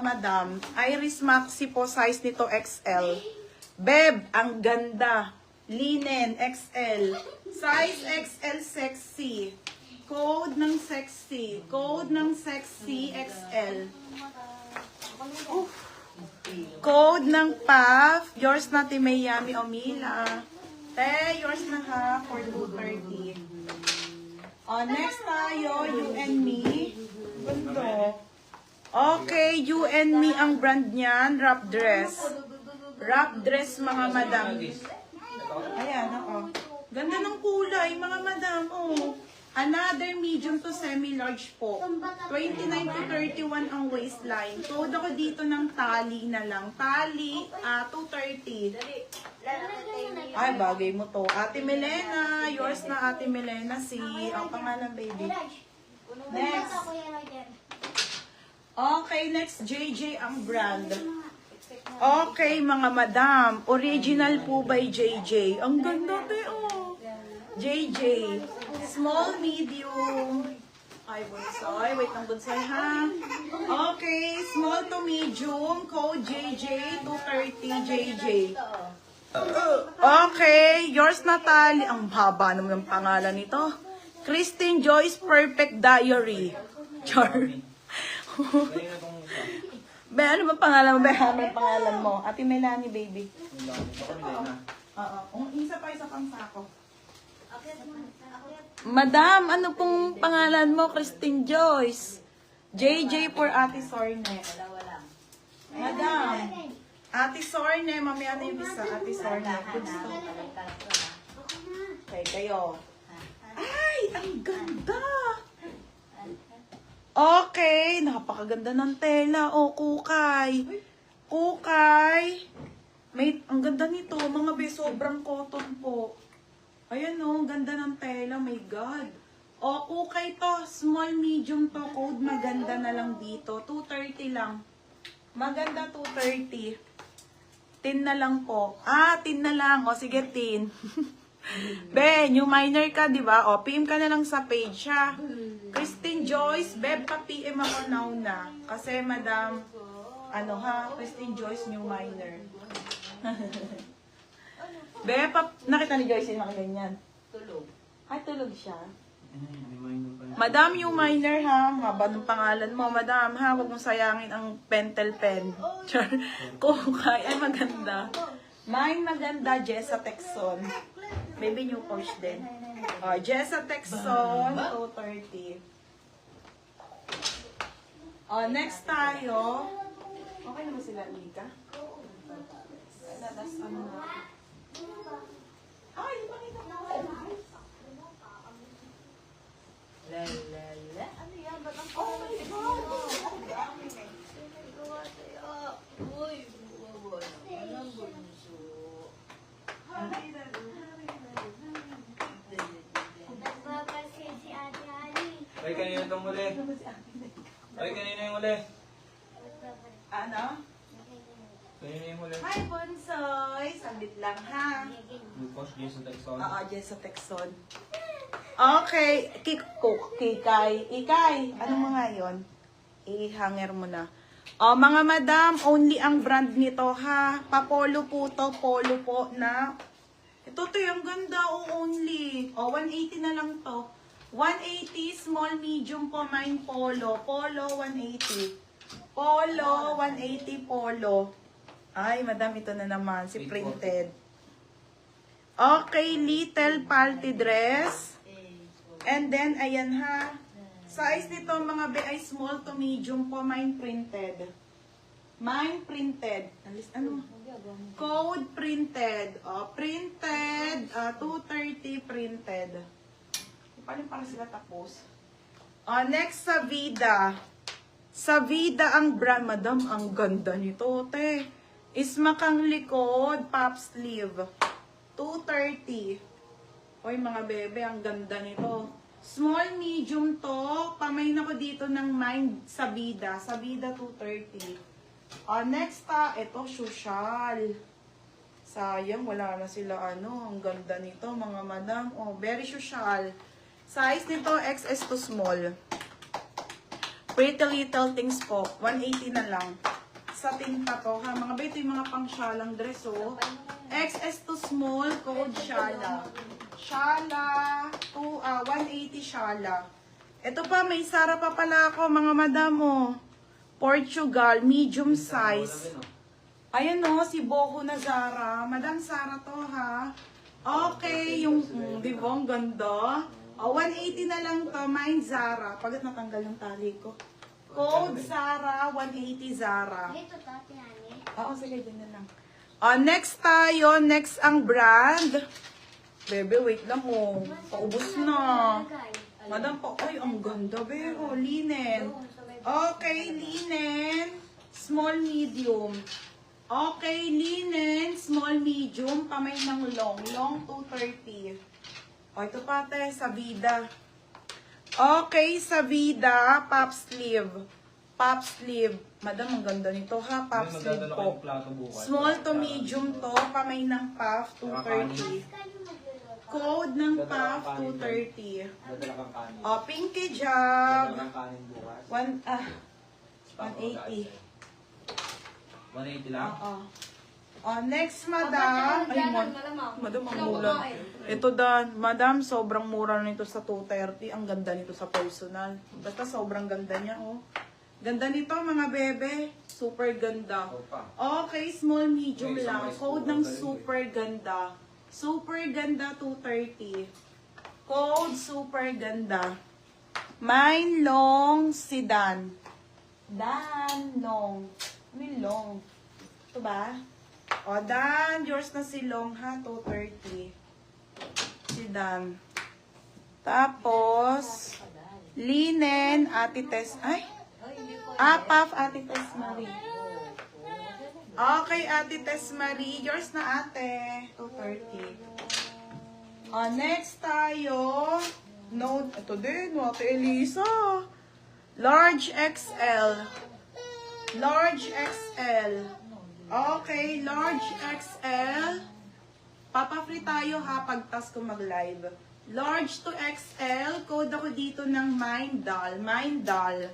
madam. Iris Maxi po, size nito XL. Beb, ang ganda. Linen, XL. Size XL sexy. Code ng sexy. Code ng sexy, XL. Code ng PAF. Yours na, Timay Yami Omila. Te, yours na ha, for 230. Next tayo, You and Me. Ganda. Okay, You and Me ang brand niyan. Wrap dress. Wrap dress, mga madam. Ayan, oo. Ganda ng kulay, mga madam. Oh. Another medium to semi-large po. 29 to 31 ang waistline. Code ako dito ng tali na lang. Tali, 230. Ay, bagay mo to. Ate Melena. Yours na, Ate Melena. Ang pangalan, baby. Next. Okay, next. JJ ang brand. Okay, mga madam. Original po by JJ. Ang ganda, te, oh. JJ. Small, medium. Ay, bonsai. Wait lang, bonsai, ha? Okay, small to medium. Code JJ, 230 JJ. Okay, yours Natalie. Ang haba naman ng pangalan nito. Christine Joyce Perfect Diary. Char. Be, ano ba pangalan mo? Be, ano pangalan mo? Ate Melanie, baby. Oo. Isa pang sako. Madam, ano pong pangalan mo? Christine Joyce. JJ for Ate Sorne. Madam. Ate Sorne, mamaya na yung isa. Ate Sorne. Gusto. Okay, kayo. Ay, ang ganda. Okay, napakaganda ng tela. Oh, kukay. Kukay. Ang ganda nito. Mga be, sobrang cotton po. Ayan o, ganda ng tela, my God. O, kukay to, small, medium to, code, maganda na lang dito. 230 lang. Maganda, 230. Tin na lang po. Tin na lang. O, sige, tin. Be, new minor ka, di ba? O, PM ka na lang sa page, ha? Christine Joyce, Beb, pa-PM ako now na. Kasi, madam, Christine Joyce, new minor. Be, nakita ni Joyce yung mga ganyan. Tulog. Ay, tulog siya. Madam, yung minor ha. Haba ng pangalan mo, madam ha. Huwag mong sayangin ang pentel pen. Kukay. Ay, maganda. Mine maganda, Jessa Texon. Maybe new coach din. Jessa Texon, 230. Next tayo. Okay na ba sila, Nika? That's ano na. Ay, pakita mo. La. Ano yan? Ba't ang Oh my God! Uy, buwa. Walang bunso. Nagpapasin si Ate Ali. Ay, kanina itong uli. Ay, kanina yung uli. Ano? Kanina yung uli. Hi, Bonsoy! Sandit lang, ha? Yung post niya sa Texon. Oo, Jessa Texon. Okay, Ikay, ano mo nga yun? I-hanger mo na. Mga madam, only ang brand nito, ha? Pa-polo po to, polo po na. Ito yung ganda, only. 180 na lang to. 180, small, medium po, mine polo. Polo, 180. Polo, 180 polo. Ay, madam, ito na naman, si printed. Okay, little party dress. And then, ayan ha. Size nito mga be ay small to medium po. Mine printed. Mine printed. Ano? Code printed. Printed. 230 printed. Paano para sila tapos? Next, Savida. Savida ang brand. Madam, ang ganda nito, te. Ismakang likod. Pop sleeve. 230. Oy, mga bebe, ang ganda nito. Small, medium to. Pamain ako dito ng Mind Savida. Savida 230. Next, ito, social. Sayang, wala na sila, Ang ganda nito, mga madam. Very social. Size nito, XS to small. Pretty Little Things po. 180 na lang. satin pa to, ha? Mga ba, ito yung mga pang-syalang dress, oh. XS to small, code Shala. Shala, 180 Shala. Ito pa, may Zara pa pala ako, mga madam, oh. Portugal, medium size. Ayan, oh, si Boho na Zara. Madam Zara to, ha? Okay, yung, di ba, ang ganda. 180 na lang to, mine Zara. Pagkat natanggal yung tali ko. Code Zara, 180 Zara. Ito to, Tiani. Oo, sige, ganyan lang. Next tayo, next ang brand. Bebe, wait lang, oh. Paubos na. Madam po, ay, ang ganda, be. Oh, linen. Okay, linen. Small, medium. Okay, linen, small, medium. Pamay ng long. Long, 230. O, ito pa, te, sa Vida. Okay, sa Vida, pop sleeve. Pop sleeve. Madam, ang ganda nito, ha? Pop sleeve po. Small to medium to. Pamay ng puff, 230. Code ng puff, 230. Dadala kang kanin. O, pinky job. Dadala kang kanin bukas. 180. 180 lang? Oo. Next, madam. Ay, madam, ang mura. Ito, Dan. Madam, sobrang mura nito sa 230. Ang ganda nito sa personal. Basta sobrang ganda niya, oh. Ganda nito, mga bebe. Super ganda. Okay, small, medium Okay, lang. isang Code rice ng cooker. super ganda. Super ganda, 230. Code super ganda. Mine long sedan. Dan long. Ano yung long? Ito ba? O, Dan, yours na si long, ha? 230. Sedan. Tapos, linen, Ate Tess. Ay! Puff, Ate Tess Marie. Okay, Ate Tess Marie. Yours na, ate. 230. Next tayo. No, ito din, Ate Elisa. Large XL. Large XL. Okay, large XL. Papa-free tayo, ha, pagtas ko mag-live. Large to XL. Code ako dito ng Mindal. Mindal.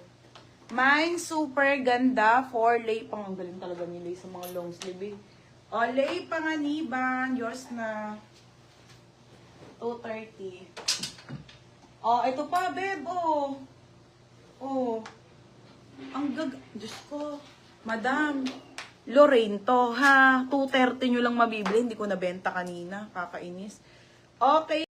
Mine super ganda for lay pang ang galing talaga ni Lay sa mga long sleeve. Lay panganiban, yours na 230. Ito pa, beb, ang Diyos ko. Madam, Lorraine to, ha? 230 nyo lang mabibili, hindi ko nabenta kanina, kakainis. Okay.